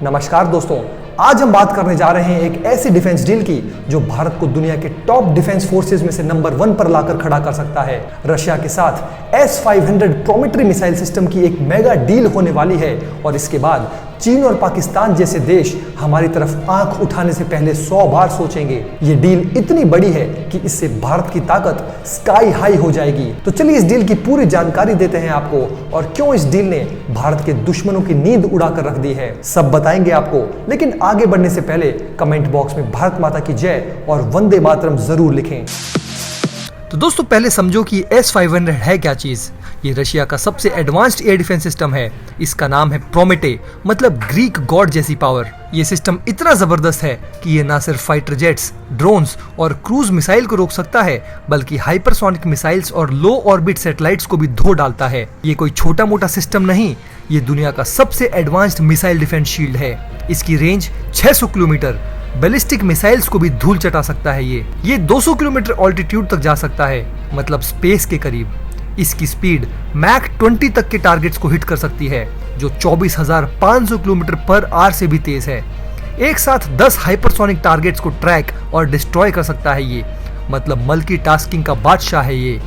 नमस्कार दोस्तों, आज हम बात करने जा रहे हैं एक ऐसी डिफेंस डील की जो भारत को दुनिया के टॉप डिफेंस फोर्सेस में से नंबर 1 पर लाकर खड़ा कर सकता है। रशिया के साथ S-500 प्रोमेट्री मिसाइल सिस्टम की एक मेगा डील होने वाली है और इसके बाद चीन और पाकिस्तान जैसे देश हमारी तरफ आंख उठाने से पहले 100 बार सोचेंगे। ये डील इतनी बड़ी है कि इससे भारत की ताकत स्काई हाई हो जाएगी। तो चलिए इस डील की पूरी जानकारी देते हैं आपको और क्यों इस डील ने भारत के दुश्मनों की नींद उड़ाकर रख दी है, सब बताएंगे आपको। लेकिन आगे बढ़ने से पहले कमेंट बॉक्स में भारत माता की जय और वंदे मातरम जरूर लिखें। तो दोस्तों पहले समझो कि S-500 है क्या चीज। ये रशिया का सबसे एडवांस्ड एयर डिफेंस सिस्टम है। इसका नाम है प्रोमेटे, मतलब ग्रीक गॉड जैसी पावर। ये सिस्टम इतना जबरदस्त है कि ये ना सिर्फ फाइटर जेट्स, ड्रोन्स और क्रूज मिसाइल को रोक सकता है, बल्कि हाइपरसोनिक मिसाइल्स और लो ऑर्बिट सैटेलाइट्स को भी धो डालता है। ये कोई छोटा मोटा सिस्टम नहीं, ये दुनिया का सबसे एडवांस्ड मिसाइल डिफेंस शील्ड है। इसकी रेंज 600 किलोमीटर, बैलिस्टिक मिसाइल्स को भी धूल चटा सकता है। ये 200 किलोमीटर ऑल्टीट्यूड तक जा सकता है, मतलब स्पेस के करीब। इसकी स्पीड मैक 20 तक के टारगेट्स को हिट कर सकती है, जो 24,500 किलोमीटर पर आवर से भी तेज है। एक साथ 10 हाइपरसोनिक टारगेट्स को ट्रैक और डिस्ट्रॉय कर सकता है ये, मतलब मल्टीटास्किंग का बादशाह है ये।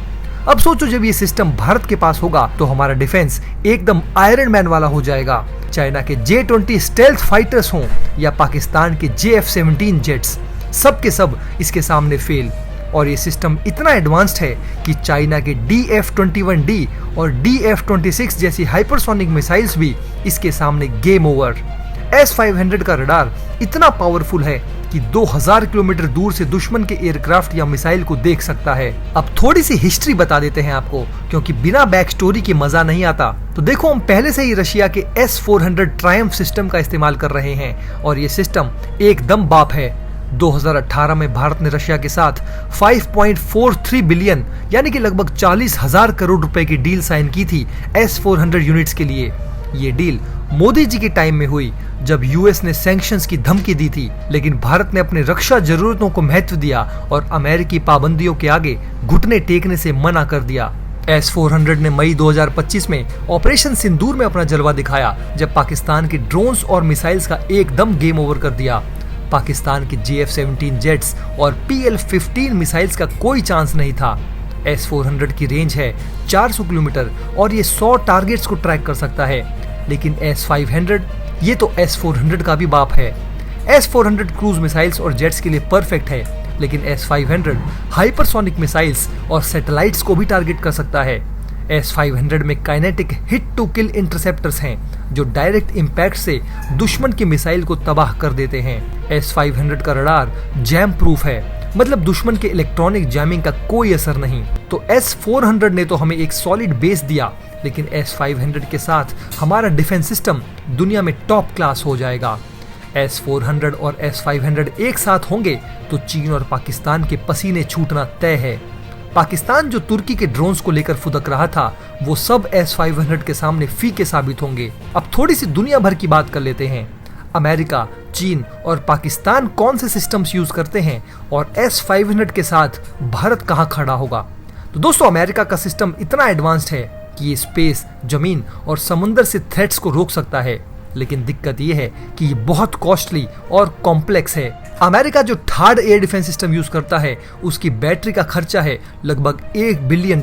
अब सोचो, जब ये सिस्टम भारत के पास होगा तो हमारा डिफेंस एकदम आयरन मैन वाला हो जाएगा। चाइना के J-20 स्टेल्थ फाइटर्स हों या पाकिस्तान के JF-17 जेट्स, सब के सब इसके सामने फेल। और ये सिस्टम इतना एडवांस्ड है कि चाइना के DF-21D और DF-26 जैसी हाइपरसोनिक मिसाइल्स भी इसके सामने गेम ओवर। S-500 का रडार इतना पावरफुल है कि 2000 किलोमीटर दूर से दुश्मन के एयरक्राफ्ट या मिसाइल को देख सकता है। अब थोड़ी सी हिस्ट्री बता देते हैं आपको, क्योंकि बिना बैक स्टोरी के मजा नहीं आता। तो देखो, हम पहले से ही रशिया के S-400 ट्रायम्फ सिस्टम का इस्तेमाल कर रहे हैं और ये सिस्टम एकदम बाप है। 2018 में भारत ने रशिया के साथ 5.43 बिलियन यानी कि लगभग 40,000 करोड़ रुपए की डील साइन की थी S-400 यूनिट्स के लिए। ये डील मोदी जी के टाइम में हुई, जब यूएस ने सैंक्शंस की धमकी दी थी, लेकिन भारत ने अपने रक्षा जरूरतों को महत्व दिया और अमेरिकी पाबंदियों के आगे घुटने टेकने से मना कर दिया। S-400 ने मई 2025 में ऑपरेशन सिंदूर में अपना जलवा दिखाया, जब पाकिस्तान के ड्रोन्स और मिसाइल्स का एकदम गेम ओवर कर दिया। पाकिस्तान के JF-17 जेट्स और PL-15 मिसाइल्स का कोई चांस नहीं था। S-400 की रेंज है 400 किलोमीटर और ये 100 टारगेट्स को ट्रैक कर सकता है। लेकिन S-500 ये तो S-400 का भी बाप है। S-400 क्रूज मिसाइल्स और जेट्स के लिए परफेक्ट है, लेकिन S-500 हाइपरसोनिक मिसाइल्स और सैटेलाइट्स को भी टारगेट कर सकता है। S-500 में kinetic hit to kill interceptors हैं, जो डायरेक्ट इम्पैक्ट से दुश्मन की मिसाइल को तबाह कर देते हैं। S-500 का रडार जैम प्रूफ है, मतलब दुश्मन के इलेक्ट्रॉनिक जैमिंग का कोई असर नहीं। तो S-400 ने तो हमें एक सॉलिड बेस दिया, लेकिन S-500 के साथ हमारा डिफेंस सिस्टम दुनिया में टॉप क्लास हो जाएगा। S-400 और S-500 एक साथ होंगे तो चीन और पाकिस्तान के पसीने छूटना तय है। पाकिस्तान जो तुर्की के ड्रोन्स को लेकर फुदक रहा था, वो सब S-500 के सामने फीके साबित होंगे। अब थोड़ी सी दुनिया भर की बात कर लेते हैं। अमेरिका, चीन और पाकिस्तान कौन से सिस्टम्स यूज करते हैं और S-500 के साथ भारत कहां खड़ा होगा? तो दोस्तों, अमेरिका का सिस्टम इतना एडवांस्ड है कि ये स्पेस, जमीन और समुंदर से थ्रेट्स को रोक सकता है, लेकिन दिक्कत ये है कि ये बहुत कॉस्टली और कॉम्प्लेक्स है। अमेरिका जो third air defence system use करता है, उसकी बैटरी का खर्चा है लगभग $1 बिलियन।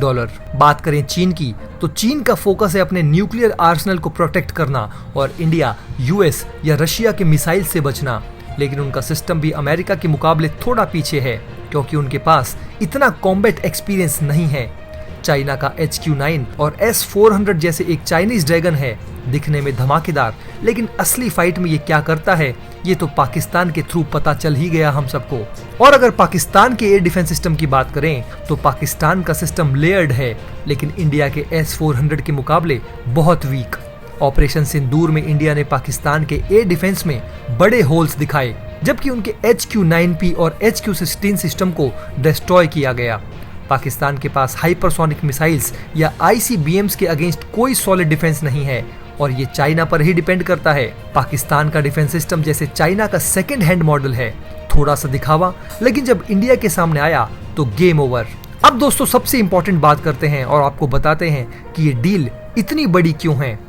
बात करें चीन की, तो चीन का फोकस है अपने न्यूक्लियर आर्सेनल को प्रोटेक्ट करना और इंडिया, यूएस या रशिया के मिसाइल से बचना। लेकिन उनका सिस्टम भी अमेरिका के मुकाबले थोड़ा पीछे है, क्योंकि उनके पास इतना कॉम्बैट एक्सपीरियंस नहीं है। चाइना का HQ-9 और S-400 जैसे एक चाइनीज ड्रैगन है, दिखने में धमाकेदार, लेकिन असली फाइट में ये क्या करता है, ये तो पाकिस्तान के थ्रू पता चल ही गया हम सबको। और अगर पाकिस्तान के एयर डिफेंस सिस्टम की बात करें, तो पाकिस्तान का सिस्टम लेयर्ड है, लेकिन इंडिया के S-400 के मुकाबले बहुत वीक। ऑपरेशन सिंदूर में इंडिया ने पाकिस्तान के एयर डिफेंस में बड़े होल्स दिखाए, जबकि उनके HQ-9P और HQ-16 सिस्टम को डिस्ट्रॉय किया गया। पाकिस्तान के पास हाइपरसोनिक मिसाइल्स या ICBMs के अगेंस्ट कोई सॉलिड डिफेंस नहीं है और ये चाइना पर ही डिपेंड करता है। पाकिस्तान का डिफेंस सिस्टम जैसे चाइना का सेकंड हैंड मॉडल है, थोड़ा सा दिखावा, लेकिन जब इंडिया के सामने आया तो गेम ओवर। अब दोस्तों, सबसे इंपॉर्टेंट बात करते हैं और आपको बताते हैं कि ये डील इतनी बड़ी क्यों है।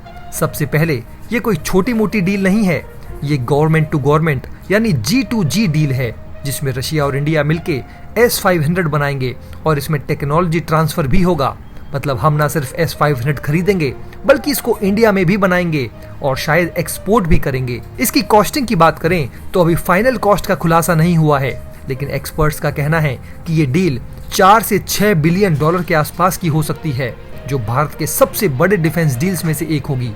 सबसे पहले, ये कोई छोटी मोटी डील नहीं है। ये गवर्नमेंट टू गवर्नमेंट यानी G2G डील है, जिसमें रशिया और इंडिया मिलके S500 बनाएंगे और इसमें टेक्नोलॉजी ट्रांसफर भी होगा। मतलब हम ना सिर्फ S500 खरीदेंगे बल्कि इसको इंडिया में भी बनाएंगे और शायद एक्सपोर्ट भी करेंगे। इसकी कॉस्टिंग की बात करें तो अभी फाइनल कॉस्ट का खुलासा नहीं हुआ है, लेकिन एक्सपर्ट्स का कहना है कि ये डील 4 से 6 बिलियन डॉलर के आसपास की हो सकती है, जो भारत के सबसे बड़े डिफेंस डील्स में से एक होगी।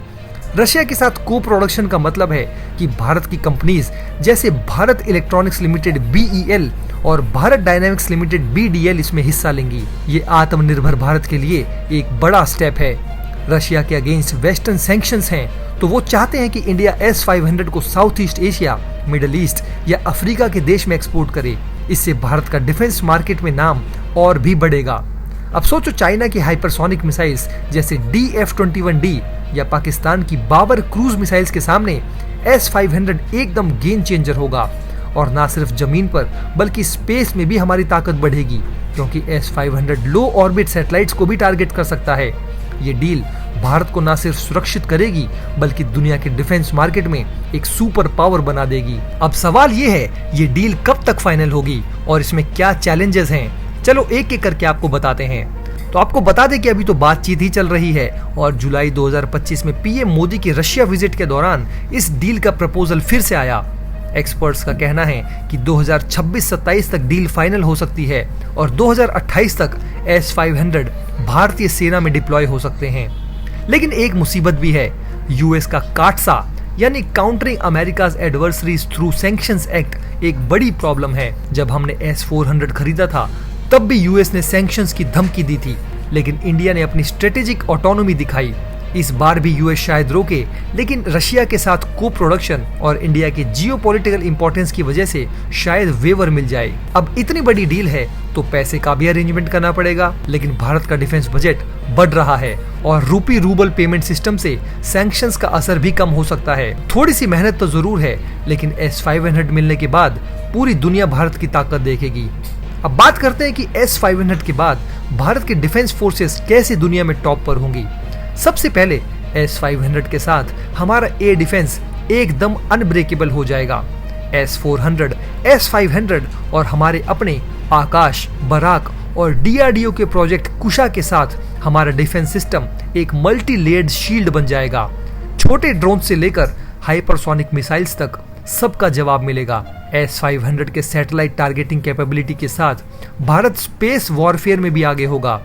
रशिया के साथ को प्रोडक्शन का मतलब है कि भारत की कंपनीज जैसे भारत इलेक्ट्रॉनिक्स लिमिटेड BEL और भारत डायनामिक्स लिमिटेड BDL इसमें हिस्सा लेंगी। ये आत्मनिर्भर भारत के लिए एक बड़ा स्टेप है। रशिया के अगेंस्ट वेस्टर्न सैंक्शंस हैं, तो वो चाहते हैं कि इंडिया S500 को south east Asia, middle east या अफ्रीका के देश में एक्सपोर्ट करे। इससे भारत का डिफेंस मार्केट में नाम और भी बढ़ेगा। अब सोचो, चाइना की हाइपरसोनिक मिसाइल्स जैसे DF-21D या पाकिस्तान की बाबर क्रूज मिसाइल्स के सामने S500 एकदम गेम चेंजर होगा। और ना सिर्फ जमीन पर बल्कि स्पेस में भी हमारी ताकत बढ़ेगी, क्योंकि S500 लो ऑर्बिट सैटेलाइट्स को भी टारगेट कर सकता है। ये डील भारत को ना सिर्फ सुरक्षित करेगी बल्कि दुनिया के डिफेंस मार्केट में एक सुपर पावर बना देगी। अब सवाल ये है, ये डील कब तक फाइनल होगी और इसमें क्या चैलेंजेस हैं? चलो एक एक करके आपको बताते हैं। तो आपको बता दें कि अभी तो बातचीत ही चल रही है और जुलाई 2025 में PM मोदी की रशिया विजिट के दौरान इस डील का प्रपोजल फिर से आया। एक्सपर्ट्स का कहना है कि 2026-27 तक डील फाइनल हो सकती है और 2028 तक S500 भारतीय सेना में डिप्लॉय हो सकते हैं। लेकिन एक मुसीबत भी है, US का काटसा यानी countering America's adversaries through sanctions act एक बड़ी प्रॉब्लम है। जब हमने S400 खरीदा था तब भी US ने सैंक्शंस की धमकी दी थी, लेकिन इंडिया ने अपनी स्ट्रेटेजिक ऑटोनॉमी दिखाई। इस बार भी US शायद रोके, लेकिन रशिया के साथ को प्रोडक्शन और इंडिया के जियोपॉलिटिकल इंपॉर्टेंस की वजह से शायद वेवर मिल जाए। अब इतनी बड़ी डील है तो पैसे का भी अरेंजमेंट करना पड़ेगा, लेकिन भारत का डिफेंस बजट बढ़ रहा है और रूपी रूबल पेमेंट सिस्टम से सैंक्शंस का असर भी कम हो सकता है। थोड़ी सी मेहनत तो जरूर है, लेकिन S500 मिलने के बाद पूरी दुनिया भारत की ताकत देखेगी। अब बात करते हैं कि S500 के बाद भारत के डिफेंस फोर्सेस कैसे दुनिया में टॉप पर होंगी। सबसे पहले S500 के साथ हमारा एयर डिफेंस एकदम अनब्रेकेबल हो जाएगा। S400, S500 और हमारे अपने आकाश, बराक और DRDO के प्रोजेक्ट कुशा के साथ हमारा डिफेंस सिस्टम एक मल्टी लेयर्ड शील्ड बन जाएगा। छोटे ड्रोन से लेकर हाइपरसोनिक मिसाइल्स तक सबका जवाब मिलेगा। S500 के सैटेलाइट टारगेटिंग कैपेबिलिटी के साथ भारत स्पेस वॉरफेयर में भी आगे होगा।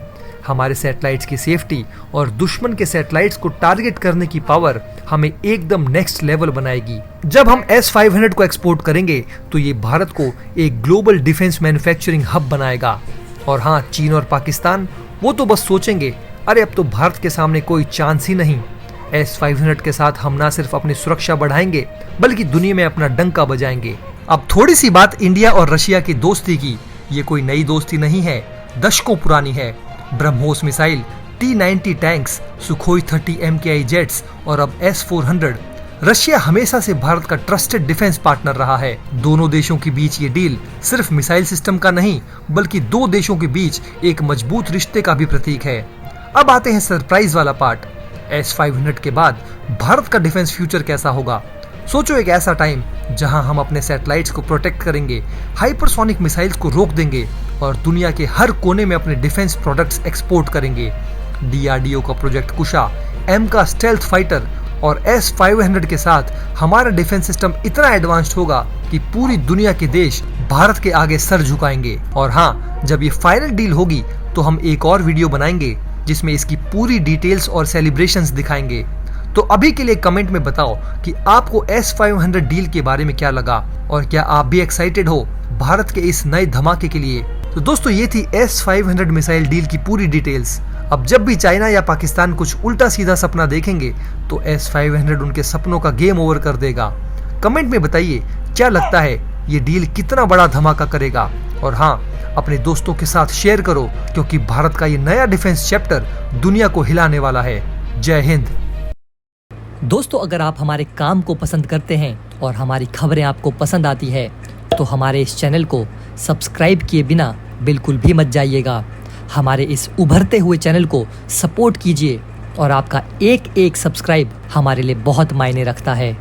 हमारे सैटेलाइट्स की सेफ्टी और दुश्मन के सैटेलाइट्स को टारगेट करने की पावर हमें एकदम नेक्स्ट लेवल बनाएगी। जब हम S500 को एक्सपोर्ट करेंगे तो ये भारत को एक ग्लोबल डिफेंस मैन्युफैक्चरिंग हब बनाएगा। और हाँ, चीन और पाकिस्तान वो तो बस सोचेंगे, अरे अब तो भारत के सामने कोई चांस ही नहीं। S500 के साथ हम ना सिर्फ अपनी सुरक्षा बढ़ाएंगे बल्कि दुनिया में अपना डंका बजाएंगे। अब थोड़ी सी बात इंडिया और रशिया की दोस्ती की। ये कोई नई दोस्ती नहीं है, दशकों पुरानी है। BrahMos missile, T-90 tanks, Sukhoi 30 MKI jets और अब S400, रशिया हमेशा से भारत का ट्रस्टेड डिफेंस पार्टनर रहा है। दोनों देशों के बीच ये डील सिर्फ मिसाइल सिस्टम का नहीं बल्कि दो देशों के बीच एक मजबूत रिश्ते का भी प्रतीक है। अब आते हैं सरप्राइज वाला पार्ट। S500 के बाद भारत का डिफेंस फ्यूचर कैसा होगा। सोचो, एक ऐसा टाइम जहां हम अपने सैटेलाइट्स को प्रोटेक्ट करेंगे, हाइपरसोनिक मिसाइल्स को रोक देंगे और दुनिया के हर कोने में अपने डिफेंस प्रोडक्ट्स एक्सपोर्ट करेंगे। DRDO का प्रोजेक्ट कुशा, M का स्टेल्थ फाइटर और S500 के साथ हमारा डिफेंस सिस्टम इतना एडवांस्ड होगा कि पूरी दुनिया के देश भारत के आगे सर झुकाएंगे। और हाँ, जब ये फाइनल डील होगी तो हम एक और वीडियो बनाएंगे जिसमें इसकी पूरी डिटेल्स और सेलिब्रेशंस दिखाएंगे। तो अभी के लिए कमेंट में बताओ कि आपको S500 डील के बारे में क्या लगा और क्या आप भी एक्साइटेड हो भारत के इस नए धमाके के लिए। तो दोस्तों, ये थी S500 मिसाइल डील की पूरी डिटेल्स। अब जब भी चाइना या पाकिस्तान कुछ उल्टा सीधा सपना देखेंगे तो S500 उनके सपनों का गेम ओवर कर देगा। कमेंट में बताइए क्या लगता है, ये डील कितना बड़ा धमाका करेगा। और हाँ, अपने दोस्तों के साथ शेयर करो क्योंकि भारत का ये नया डिफेंस चैप्टर दुनिया को हिलाने वाला है। जय हिंद। दोस्तों, अगर आप हमारे काम को पसंद करते हैं और हमारी खबरें आपको पसंद आती है तो हमारे इस चैनल को सब्सक्राइब किए बिना बिल्कुल भी मत जाइएगा। हमारे इस उभरते हुए चैनल को सपोर्ट कीजिए और आपका एक एक सब्सक्राइब हमारे लिए बहुत मायने रखता है।